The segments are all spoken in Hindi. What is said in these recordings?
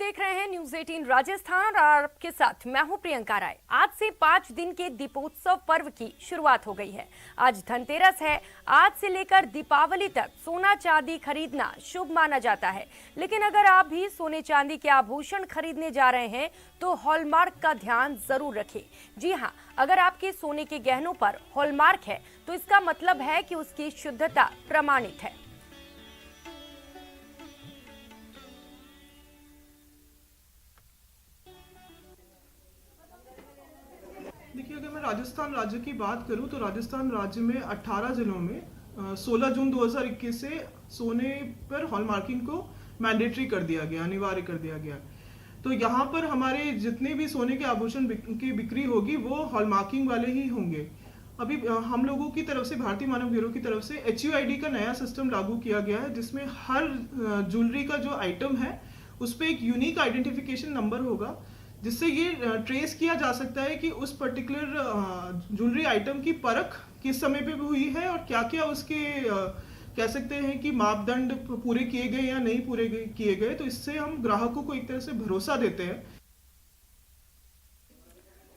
देख रहे हैं न्यूज 18 राजस्थान और आपके साथ मैं हूं प्रियंका राय। आज से 5 दिन के दीपोत्सव पर्व की शुरुआत हो गई है। आज धनतेरस है। आज से लेकर दीपावली तक सोना चांदी खरीदना शुभ माना जाता है, लेकिन अगर आप भी सोने चांदी के आभूषण खरीदने जा रहे हैं तो हॉलमार्क का ध्यान जरूर रखें। जी हां, अगर आपके सोने के गहनों पर हॉलमार्क है तो इसका मतलब है कि उसकी शुद्धता प्रमाणित है। देखिए, अगर मैं राजस्थान राज्य की बात करूं तो राजस्थान राज्य में 18 जिलों में 16 जून 2021 से सोने पर हॉलमार्किंग को मैंडेटरी कर दिया गया, अनिवार्य कर दिया गया। तो यहाँ पर हमारे जितने भी सोने के आभूषण की बिक्री होगी वो हॉलमार्किंग वाले ही होंगे। अभी हम लोगों की तरफ से, भारतीय मानक ब्यूरो की तरफ से HUID का नया सिस्टम लागू किया गया है, जिसमें हर ज्वेलरी का जो आइटम है उस पर एक यूनिक आइडेंटिफिकेशन नंबर होगा, जिससे ये ट्रेस किया जा सकता है कि उस पर्टिकुलर ज्वेलरी आइटम की परख किस समय पे हुई है और क्या क्या उसके कह सकते हैं कि मापदंड पूरे किए गए या नहीं पूरे किए गए। तो इससे हम ग्राहकों को एक तरह से भरोसा देते हैं।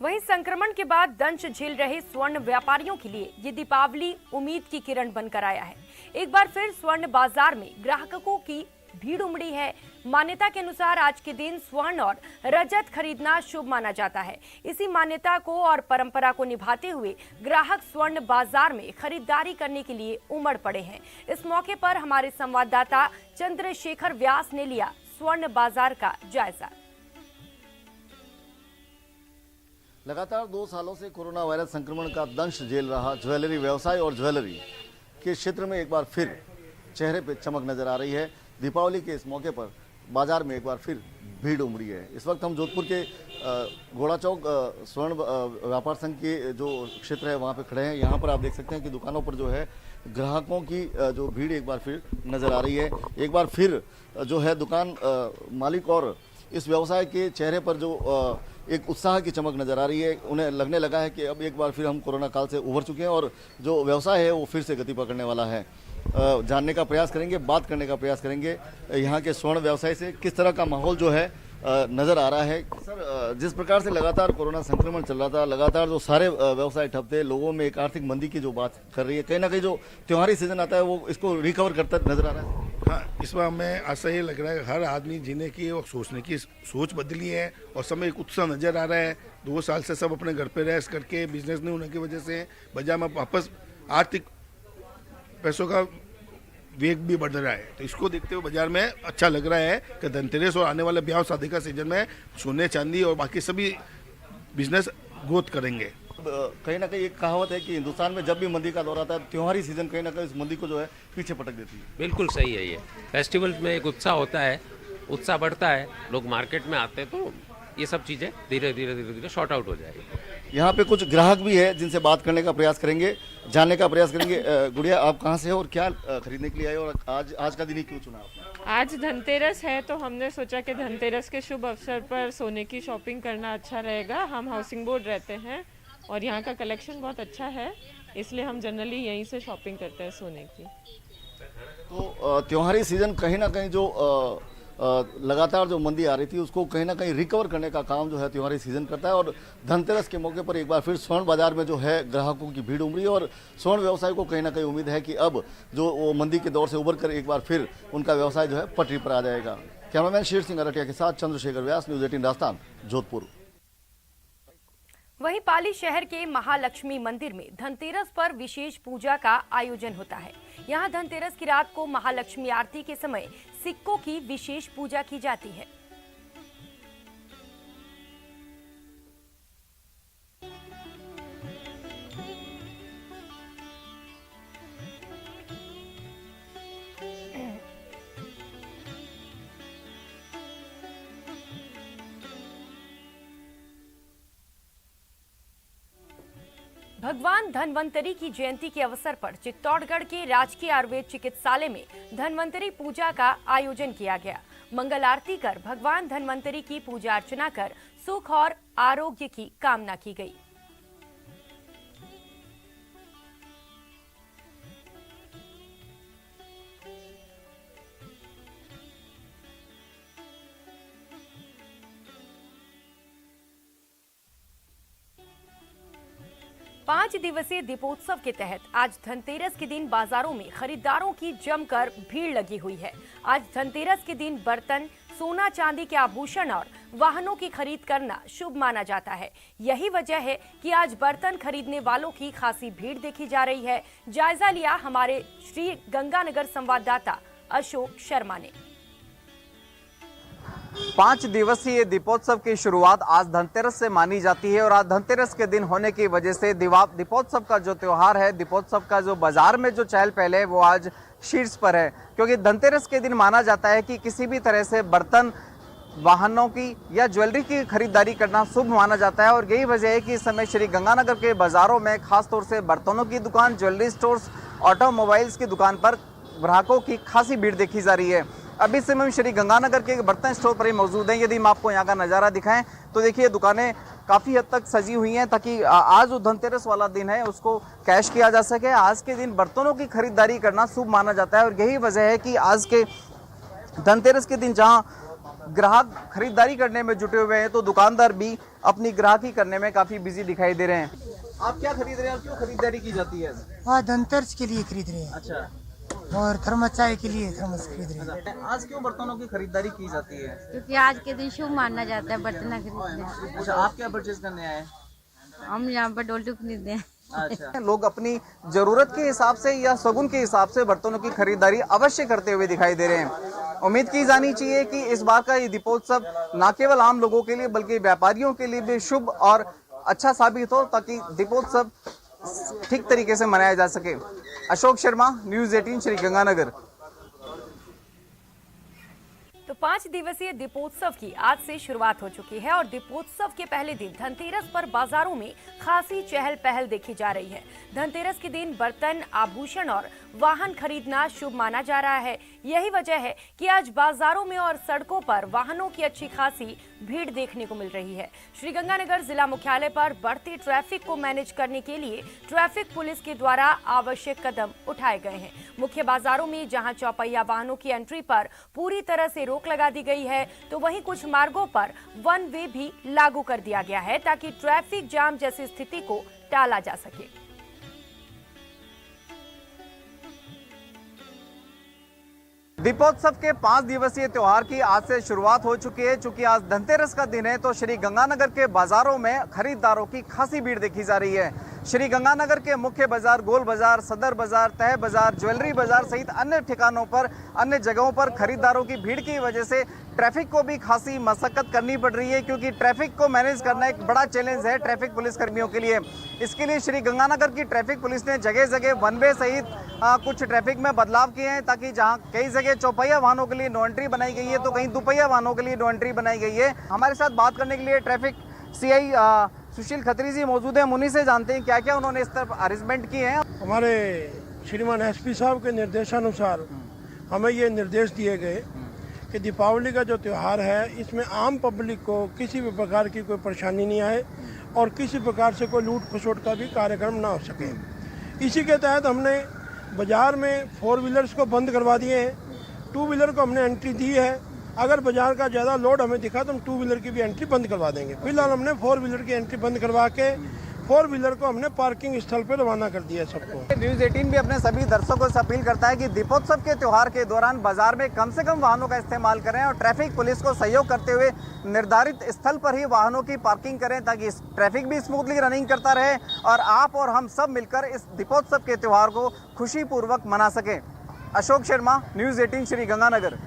वहीं संक्रमण के बाद दंश झेल रहे स्वर्ण व्यापारियों के लिए ये दीपावली उम्मीद की किरण बनकर आया है। एक बार फिर स्वर्ण बाजार में ग्राहकों की भीड़ उमड़ी है। मान्यता के अनुसार आज के दिन स्वर्ण और रजत खरीदना शुभ माना जाता है। इसी मान्यता को और परंपरा को निभाते हुए ग्राहक स्वर्ण बाजार में खरीदारी करने के लिए उमड़ पड़े हैं। इस मौके पर हमारे संवाददाता चंद्रशेखर व्यास ने लिया स्वर्ण बाजार का जायजा। लगातार 2 सालों से कोरोना वायरस संक्रमण का दंश झेल रहा ज्वेलरी व्यवसाय और ज्वेलरी के क्षेत्र में एक बार फिर चेहरे पे चमक नजर आ रही है। दीपावली के इस मौके पर बाजार में एक बार फिर भीड़ उमड़ी है। इस वक्त हम जोधपुर के घोड़ा चौक स्वर्ण व्यापार संघ के जो क्षेत्र है वहाँ पे खड़े हैं। यहाँ पर आप देख सकते हैं कि दुकानों पर जो है ग्राहकों की जो भीड़ एक बार फिर नज़र आ रही है। एक बार फिर जो है दुकान मालिक और इस व्यवसाय के चेहरे पर जो एक उत्साह की चमक नज़र आ रही है। उन्हें लगने लगा है कि अब एक बार फिर हम कोरोना काल से उभर चुके हैं और जो व्यवसाय है वो फिर से गति पकड़ने वाला है। जानने का प्रयास करेंगे, बात करने का प्रयास करेंगे यहाँ के स्वर्ण व्यवसाय से किस तरह का माहौल जो है नज़र आ रहा है। सर, जिस प्रकार से लगातार कोरोना संक्रमण चल रहा था, लगातार जो सारे व्यवसाय ठप थे, लोगों में एक आर्थिक मंदी की जो बात कर रही है, कहीं ना कहीं जो त्योहारी सीजन आता है वो इसको रिकवर करता नजर आ रहा है। हाँ, इस बार हमें ऐसा ही लग रहा है हर आदमी जीने की और सोचने की सोच बदली है और समय एक उत्साह नजर आ रहा है। 2 साल से सब अपने घर पे रेस्ट करके बिजनेस नहीं होने की वजह से बाजार में वापस आर्थिक पैसों का वेग भी बढ़ रहा है। तो इसको देखते हुए बाजार में अच्छा लग रहा है कि धनतेरस और आने वाले ब्याह शादी का सीजन में सोने चांदी और बाकी सभी बिजनेस ग्रोथ करेंगे। कहीं ना कहीं एक कहावत है कि हिंदुस्तान में जब भी मंदी का दौर आता है, त्योहारी सीजन कहीं ना कहीं इस मंदी को जो है पीछे पटक देती है। बिल्कुल सही है। ये फेस्टिवल में एक उत्साह होता है, उत्साह बढ़ता है, लोग मार्केट में आते हैं, तो ये सब चीज़ें धीरे धीरे शॉर्ट आउट हो जाएगी। यहाँ पे कुछ ग्राहक भी है जिनसे बात करने का प्रयास करेंगे, जानने का प्रयास करेंगे। गुड़िया, आप कहाँ से हो और क्या खरीदने के लिए आए और आज का दिन ही क्यों चुना आपने? आज धनतेरस है तो हमने सोचा कि धनतेरस के शुभ अवसर पर सोने की शॉपिंग करना अच्छा रहेगा। हम हाउसिंग बोर्ड रहते हैं और यहाँ का कलेक्शन बहुत अच्छा है, इसलिए हम जनरली यहीं से शॉपिंग करते हैं सोने की। तो त्योहारी सीजन कहीं ना कहीं जो लगातार जो मंदी आ रही थी उसको कहीं ना कहीं रिकवर करने का काम जो है त्योहारी सीजन करता है और धनतेरस के मौके पर एक बार फिर स्वर्ण बाजार में जो है ग्राहकों की भीड़ उमड़ी और स्वर्ण व्यवसाय को कहीं ना कहीं उम्मीद है कि अब जो वो मंदी के दौर से उभर कर एक बार फिर उनका व्यवसाय जो है पटरी पर आ जाएगा। कैमरामैन शेर सिंह अरटिया के साथ चंद्रशेखर व्यास, न्यूज 18 राजस्थान, जोधपुर। वहीं पाली शहर के महालक्ष्मी मंदिर में धनतेरस पर विशेष पूजा का आयोजन होता है। यहाँ धनतेरस की रात को महालक्ष्मी आरती के समय सिक्कों की विशेष पूजा की जाती है। भगवान धन्वंतरी की जयंती के अवसर पर चित्तौड़गढ़ के राजकीय आयुर्वेद चिकित्सालय में धन्वंतरी पूजा का आयोजन किया गया। मंगल आरती कर भगवान धन्वंतरी की पूजा अर्चना कर सुख और आरोग्य की कामना की गई। 5 दिवसीय दीपोत्सव के तहत आज धनतेरस के दिन बाजारों में खरीदारों की जमकर भीड़ लगी हुई है। आज धनतेरस के दिन बर्तन, सोना चांदी के आभूषण और वाहनों की खरीद करना शुभ माना जाता है। यही वजह है कि आज बर्तन खरीदने वालों की खासी भीड़ देखी जा रही है। जायजा लिया हमारे श्री गंगानगर संवाददाता अशोक शर्मा ने। 5 दिवसीय दीपोत्सव की शुरुआत आज धनतेरस से मानी जाती है और आज धनतेरस के दिन होने की वजह से दीपोत्सव का जो त्योहार है, दीपोत्सव का जो बाजार में जो चहल पहल है वो आज शीर्ष पर है, क्योंकि धनतेरस के दिन माना जाता है कि किसी भी तरह से बर्तन, वाहनों की या ज्वेलरी की खरीदारी करना शुभ माना जाता है। और यही वजह है कि इस समय श्री गंगानगर के बाजारों में खासतौर से बर्तनों की दुकान, ज्वेलरी स्टोर्स, ऑटोमोबाइल्स की दुकान पर ग्राहकों की खासी भीड़ देखी जा रही है। अभी से हम श्री गंगानगर के बर्तन स्टोर पर ही मौजूद हैं। यदि हम आपको यहाँ का नज़ारा दिखाएं तो देखिए दुकानें काफ़ी हद तक सजी हुई हैं ताकि आज जो धनतेरस वाला दिन है उसको कैश किया जा सके। आज के दिन बर्तनों की खरीदारी करना शुभ माना जाता है और यही वजह है कि आज के धनतेरस के दिन जहाँ ग्राहक खरीदारी करने में जुटे हुए हैं तो दुकानदार भी अपनी ग्राहकी करने में काफ़ी बिजी दिखाई दे रहे हैं। आप क्या खरीद रहे हैं और क्यों खरीदारी की जाती है? धनतेरस के लिए खरीद रहे हैं। अच्छा, और थर्मस चाय के लिए थर्मस खरीद रहे हैं। आज क्यों बर्तनों की खरीदारी की जाती है? क्योंकि आज के दिन शुभ माना जाता है बर्तन खरीदने। अच्छा, आप क्या परचेज करने आए? हम यहाँ पर डोलटू खरीदते हैं। अच्छा, लोग अपनी जरूरत के हिसाब से या शगुन के हिसाब से बर्तनों की खरीदारी अवश्य करते हुए दिखाई दे रहे हैं। उम्मीद की जानी चाहिए कि इस बार का ये दीपोत्सव न केवल आम लोगों के लिए बल्कि व्यापारियों के लिए भी शुभ और अच्छा साबित हो ताकि दीपोत्सव ठीक तरीके से मनाया जा सके। अशोक शर्मा, न्यूज़ 18 श्री गंगानगर। तो 5 दिवसीय दीपोत्सव की आज से शुरुआत हो चुकी है और दीपोत्सव के पहले दिन धनतेरस पर बाजारों में खासी चहल पहल देखी जा रही है। धनतेरस के दिन बर्तन, आभूषण और वाहन खरीदना शुभ माना जा रहा है। यही वजह है कि आज बाजारों में और सड़कों पर वाहनों की अच्छी खासी भीड़ देखने को मिल रही है। श्रीगंगानगर जिला मुख्यालय पर बढ़ती ट्रैफिक को मैनेज करने के लिए ट्रैफिक पुलिस के द्वारा आवश्यक कदम उठाए गए हैं। मुख्य बाजारों में जहां चौपहिया वाहनों की एंट्री पर पूरी तरह से रोक लगा दी गई है तो वहीं कुछ मार्गों पर वन वे भी लागू कर दिया गया है ताकि ट्रैफिक जाम जैसी स्थिति को टाला जा सके। दीपोत्सव के 5 दिवसीय त्योहार की आज से शुरुआत हो चुकी है। चूंकि आज धनतेरस का दिन है तो श्री गंगानगर के बाजारों में खरीदारों की खासी भीड़ देखी जा रही है। श्री गंगानगर के मुख्य बाजार, गोल बाजार, सदर बाजार, तह बाजार, ज्वेलरी बाजार सहित अन्य ठिकानों पर, अन्य जगहों पर खरीदारों की भीड़ की वजह से ट्रैफिक को भी खासी मशक्कत करनी पड़ रही है, क्योंकि ट्रैफिक को मैनेज करना एक बड़ा चैलेंज है ट्रैफिक पुलिस कर्मियों के लिए। इसके लिए श्री गंगानगर की ट्रैफिक पुलिस ने जगह जगह वन वे सहित कुछ ट्रैफिक में बदलाव किए हैं ताकि जहां कई जगह चौपहिया वाहनों के लिए नो एंट्री बनाई गई है तो कहीं दुपहिया वाहनों के लिए नो एंट्री बनाई गई है। हमारे साथ बात करने के लिए ट्रैफिक सीआई सुशील खत्री जी मौजूद हैं। मुनि से जानते हैं क्या क्या उन्होंने इस तरफ अरेंजमेंट किए हैं। हमारे श्रीमान एसपी साहब के निर्देशानुसार हमें ये निर्देश दिए गए कि दीपावली का जो त्यौहार है इसमें आम पब्लिक को किसी भी प्रकार की कोई परेशानी नहीं आए और किसी प्रकार से कोई लूट खसोट का भी कार्यक्रम ना हो सके। इसी के तहत हमने बाज़ार में 4 व्हीलर्स को बंद करवा दिए हैं। 2 व्हीलर को हमने एंट्री दी है। अगर बाजार का ज़्यादा लोड हमें दिखा तो हम 2 व्हीलर की भी एंट्री बंद करवा देंगे। फिलहाल हमने 4 व्हीलर की एंट्री बंद करवा के 4 व्हीलर को हमने पार्किंग स्थल पर रवाना कर दिया सबको। न्यूज़ 18 भी अपने सभी दर्शकों से अपील करता है कि दीपोत्सव के त्योहार के दौरान बाजार में कम से कम वाहनों का इस्तेमाल करें और ट्रैफिक पुलिस को सहयोग करते हुए निर्धारित स्थल पर ही वाहनों की पार्किंग करें ताकि ट्रैफिक भी स्मूथली रनिंग करता रहे और आप और हम सब मिलकर इस दीपोत्सव के त्योहार को खुशीपूर्वक मना सकें। अशोक शर्मा, न्यूज़ 18 श्री गंगानगर।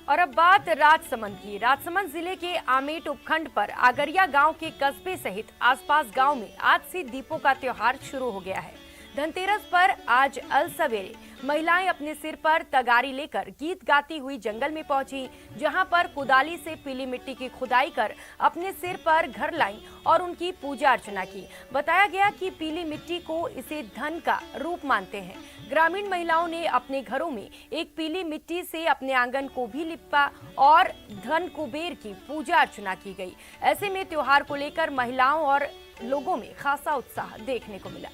और अब बात राजसमंद की। राजसमंद जिले के आमेट उपखंड पर आगरिया गांव के कस्बे सहित आसपास गांव में आज से दीपों का त्योहार शुरू हो गया है। धनतेरस पर आज अल सवेरे महिलाएं अपने सिर पर तगारी लेकर गीत गाती हुई जंगल में पहुंची, जहां पर कुदाली से पीली मिट्टी की खुदाई कर अपने सिर पर घर लाईं और उनकी पूजा अर्चना की। बताया गया कि पीली मिट्टी को इसे धन का रूप मानते हैं। ग्रामीण महिलाओं ने अपने घरों में एक पीली मिट्टी से अपने आंगन को भी लिपा और धन कुबेर की पूजा अर्चना की गई। ऐसे में त्योहार को लेकर महिलाओं और लोगों में खासा उत्साह देखने को मिला।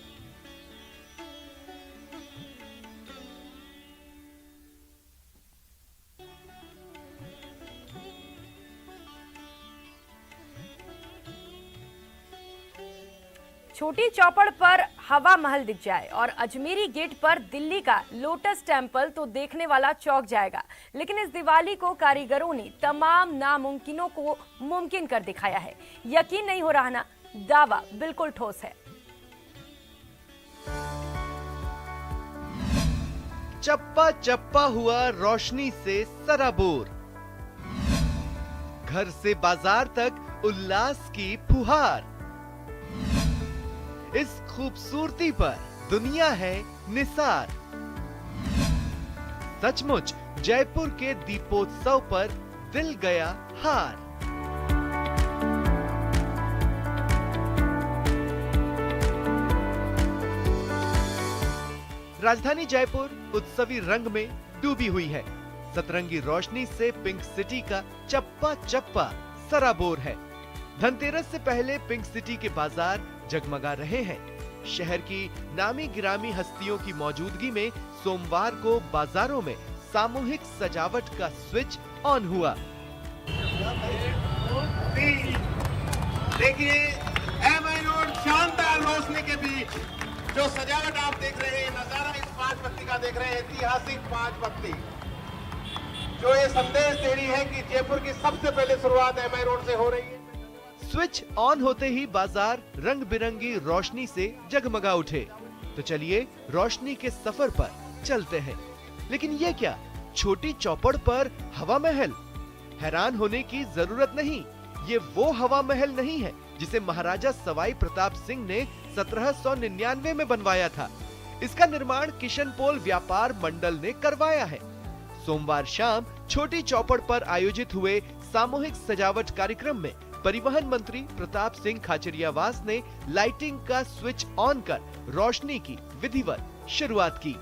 छोटी चौपड़ पर हवा महल दिख जाए और अजमेरी गेट पर दिल्ली का लोटस टेम्पल तो देखने वाला चौंक जाएगा। लेकिन इस दिवाली को कारीगरों ने तमाम नामुमकिनों को मुमकिन कर दिखाया है। यकीन नहीं हो रहा ना? दावा बिल्कुल ठोस है। चप्पा चप्पा हुआ रोशनी से सराबोर, घर से बाजार तक उल्लास की फुहार। इस खूबसूरती पर दुनिया है निसार। सचमुच जयपुर के दीपोत्सव पर दिल गया हार। राजधानी जयपुर उत्सवी रंग में डूबी हुई है। सतरंगी रोशनी से पिंक सिटी का चप्पा चप्पा सराबोर है। धनतेरस से पहले पिंक सिटी के बाजार जगमगा रहे हैं। शहर की नामी गिरामी हस्तियों की मौजूदगी में सोमवार को बाजारों में सामूहिक सजावट का स्विच ऑन हुआ। देखिए एमआई रोड शानदार रोशनी के बीच जो सजावट आप देख रहे हैं, नजारा इस 5 बत्ती का देख रहे हैं, ऐतिहासिक 5 बत्ती जो ये संदेश दे रही है कि जयपुर की सबसे पहले शुरुआत एमआई रोड से हो रही है। स्विच ऑन होते ही बाजार रंग बिरंगी रोशनी से जगमगा उठे। तो चलिए रोशनी के सफर पर चलते हैं। लेकिन ये क्या, छोटी चौपड़ पर हवा महल? हैरान होने की जरूरत नहीं। ये वो हवा महल नहीं है जिसे महाराजा सवाई प्रताप सिंह ने 1799 में बनवाया था। इसका निर्माण किशनपोल व्यापार मंडल ने करवाया है। सोमवार शाम छोटी चौपड़ पर आयोजित हुए सामूहिक सजावट कार्यक्रम में परिवहन मंत्री प्रताप सिंह खाचरियावास ने लाइटिंग का स्विच ऑन कर रोशनी की विधिवत शुरुआत की।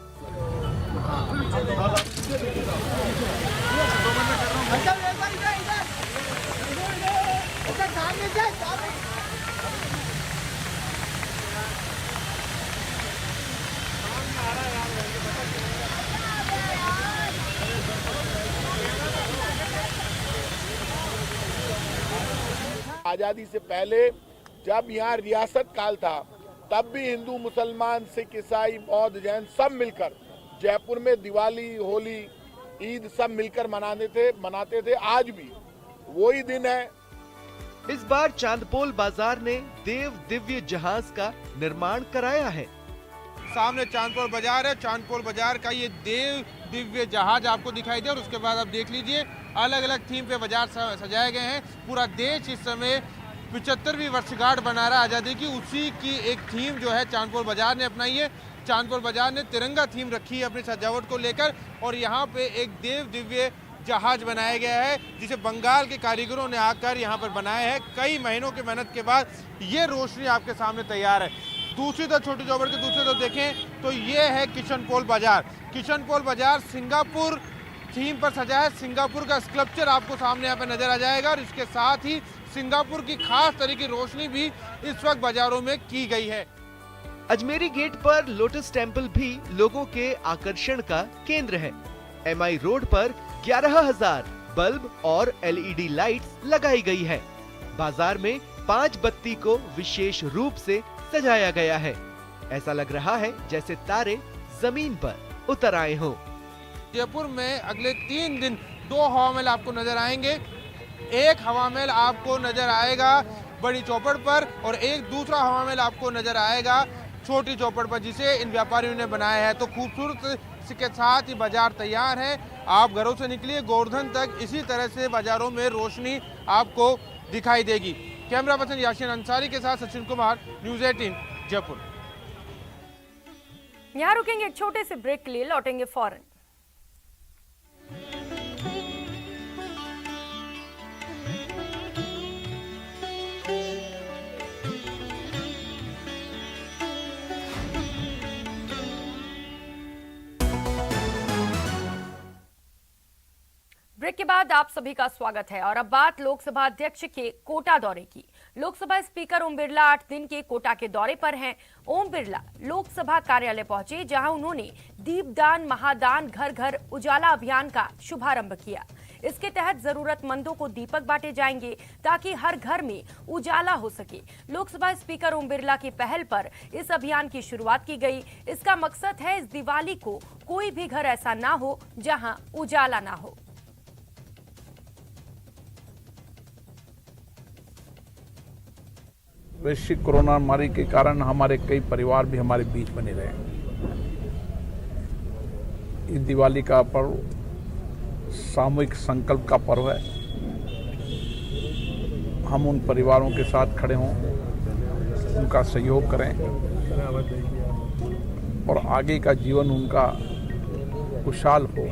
आजादी से पहले जब यहाँ रियासत काल था, तब भी हिंदू, मुसलमान, सिख, ईसाई, बौद्ध, जैन सब मिलकर जयपुर में दिवाली, होली, ईद सब मिलकर मनाते थे। आज भी वही दिन है। इस बार चांदपोल बाजार ने देव दिव्य जहाज का निर्माण कराया है। सामने चांदपोल बाजार है। चांदपोल बाजार का ये देव दिव्य जहाज आपको दिखाई दे और उसके बाद आप देख लीजिए अलग अलग थीम पे बाजार सजाए गए हैं। पूरा देश इस समय 75वीं वर्षगांठ बना रहा है आजादी की। उसी की एक थीम जो है चांदपोल बाजार ने अपनाई है। चांदपोल बाजार ने तिरंगा थीम रखी है अपनी सजावट को लेकर और यहाँ पे एक देव दिव्य जहाज बनाया गया है जिसे बंगाल के कारीगरों ने आकर यहाँ पर बनाया है। कई महीनों की मेहनत के बाद ये रोशनी आपके सामने तैयार है। दूसरी तरफ छोटी चौबड़ के दूसरी तरफ देखें तो ये है किशनपोल बाजार। किशनपोल बाजार सिंगापुर थीम पर सजा है। सिंगापुर का स्कल्पचर आपको सामने यहाँ पे नजर आ जाएगा और इसके साथ ही सिंगापुर की खास तरह की रोशनी भी इस वक्त बाजारों में की गई है। अजमेरी गेट पर लोटस टेम्पल भी लोगों के आकर्षण का केंद्र है। एमआई रोड पर 11,000 बल्ब और एलईडी लाइट्स लगाई गई है। बाजार में 5 बत्ती को विशेष रूप से सजाया गया है। ऐसा लग रहा है जैसे तारे जमीन पर उतर आए हों। जयपुर में अगले 3 दिन 2 हवा महल आपको नजर आएंगे। एक हवा महल आपको नजर आएगा बड़ी चौपड़ पर और एक दूसरा हवा महल आपको नजर आएगा छोटी चौपड़ पर, जिसे इन व्यापारियों ने बनाया है। तो खूबसूरत के साथ ही बाजार तैयार है। आप घरों से निकलिए गोवर्धन तक इसी तरह से बाजारों में रोशनी आपको दिखाई देगी। कैमरा पर्सन याशीन अंसारी के साथ सचिन कुमार, न्यूज़ 18 जयपुर। यहाँ रुकेंगे एक छोटे से ब्रेक के लिए, लौटेंगे फौरन। ब्रेक के बाद आप सभी का स्वागत है और अब बात लोकसभा अध्यक्ष के कोटा दौरे की। लोकसभा स्पीकर ओम बिरला 8 दिन के कोटा के दौरे पर हैं। ओम बिरला लोकसभा कार्यालय पहुंचे जहां उन्होंने दीपदान महादान घर घर उजाला अभियान का शुभारंभ किया। इसके तहत जरूरतमंदों को दीपक बांटे जाएंगे ताकि हर घर में उजाला हो सके। लोकसभा स्पीकर ओम बिरला की पहल पर इस अभियान की शुरुआत की गई। इसका मकसद है इस दिवाली को कोई भी घर ऐसा ना हो जहां उजाला ना हो। वैश्विक कोरोना महामारी के कारण हमारे कई परिवार भी हमारे बीच बने रहे। इस दिवाली का पर्व सामूहिक संकल्प का पर्व है। हम उन परिवारों के साथ खड़े हों, उनका सहयोग करें और आगे का जीवन उनका खुशहाल हो,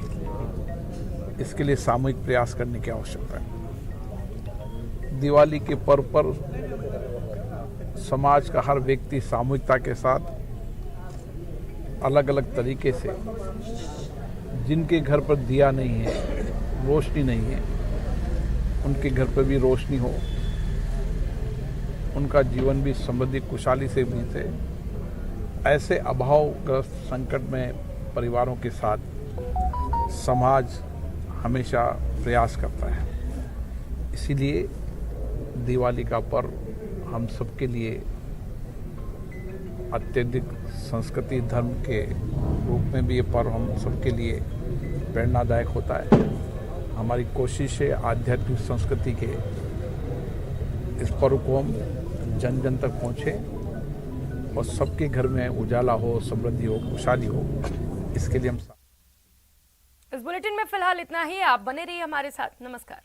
इसके लिए सामूहिक प्रयास करने की आवश्यकता है। दिवाली के पर्व पर समाज का हर व्यक्ति सामूहिकता के साथ अलग अलग तरीके से, जिनके घर पर दिया नहीं है, रोशनी नहीं है, उनके घर पर भी रोशनी हो, उनका जीवन भी समृद्धि खुशहाली से बीते, ऐसे अभावग्रस्त संकट में परिवारों के साथ समाज हमेशा प्रयास करता है। इसीलिए दिवाली का पर्व हम सबके लिए अत्यधिक संस्कृति धर्म के रूप में भी ये पर्व हम सबके लिए प्रेरणादायक होता है। हमारी कोशिश है आध्यात्मिक संस्कृति के इस पर्व को हम जन जन तक पहुँचे और सबके घर में उजाला हो, समृद्धि हो, खुशहाली हो, इसके लिए हम। इस बुलेटिन में फिलहाल इतना ही। आप बने रहिए हमारे साथ। नमस्कार।